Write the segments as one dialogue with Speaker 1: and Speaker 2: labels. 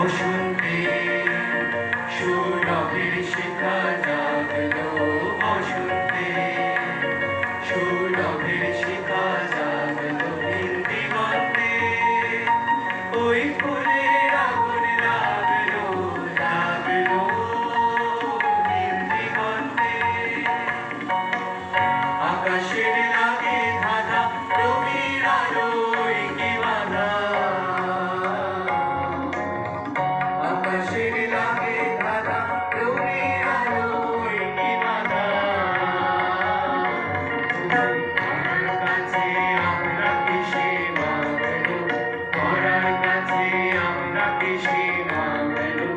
Speaker 1: বসন্তে সৌরভের শিখা জাগলো, বসন্তে সৌরভের শিখা জাগলো নীল দিগন্তে। ওই ফুলের আগুন লাগলো, লাগলো নীল দিগন্তে। আকাশের লাগে ধাঁধা, রবির আলোয় কি বাঁধা। আকাশের লাগে ধাঁধা, রবির আলোয় কি বাঁধা। ধরার কাছে আমরা কিসে মাগলো, ধরার কাছে আমরা কিসে মাগলো।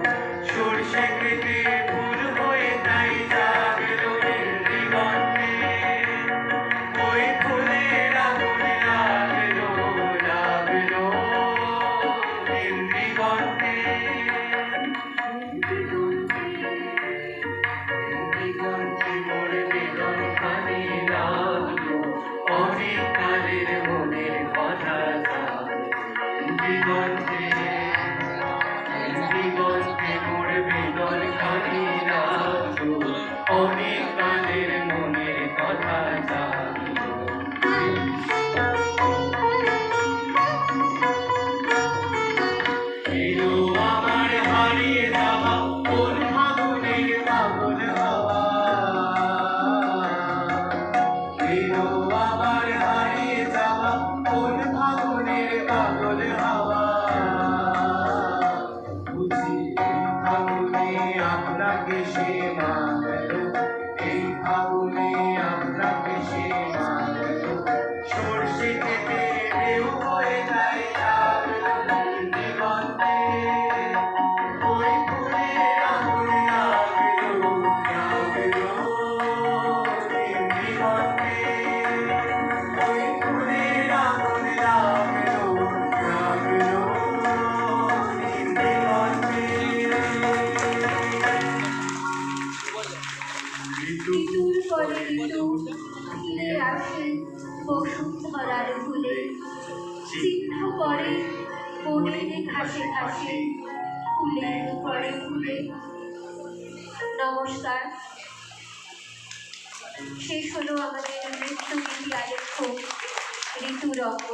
Speaker 1: সরষে খেতে ফুল হয়ে তাই জাগলো নীল দিগন্তে। ওই ফুলের আগুন লাগলো, লাগলো নীল দিগন্তে। দিগন্তে মোর বেদন খানি লাগলো, অনেক কালের মনের কথা জাগলো। দিগন্তে দিগন্তে মোর বেদন খানি লাগলো, অনেক কালের মনের কথা জাগলো। এলো আমার হারিয়ে যাওয়া কোন ফাগুনের পাগল হাওয়া। এলো আমার হারিয়ে যাওয়া কোন ফাগুনের পাগল হাওয়া। বুঝি এই ফাগুনে আপনাকে সে মাগলো, এই ফাগুনে আপনাকে সে মাগলো। সরষে খেতে ঢেউ হয়ে যায় জাগলো নীল দিগন্তে। ওই ফুলের আগুন লাগলো, লাগলো নীল দিগন্তে। ওই ফুলের আগুন লাগলো, লাগলো নীল দিগন্তে।
Speaker 2: ঋতুর পরে ঋতু ফিরে আসে বসুন্ধরার ভুলে, চিহ্ন পরে বনের ঘাসে ঘাসে, ফুলের পরে ফুলে। নমস্কার, শেষ হলো আমাদের নৃত্যগীতি আলেখ্য ঋতুরঙ্গ।